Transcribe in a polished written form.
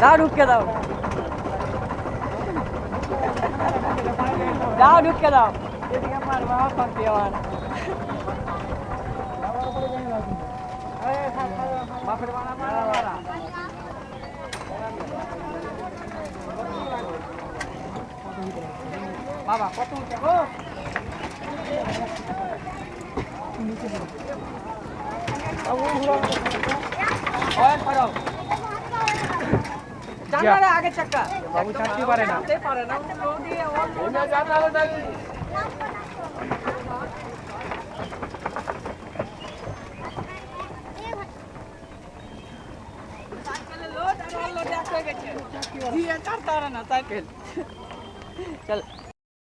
দাও ঢুকে দাও, দাও ঢুকে দাও। এদিকে মারবা শান্তি আমার। বাপের বাড়া মারা মারা। বাবা কত উঠে গো? জানারে আগে চাকা বাবু চাকতে পারে না, পারে না। चल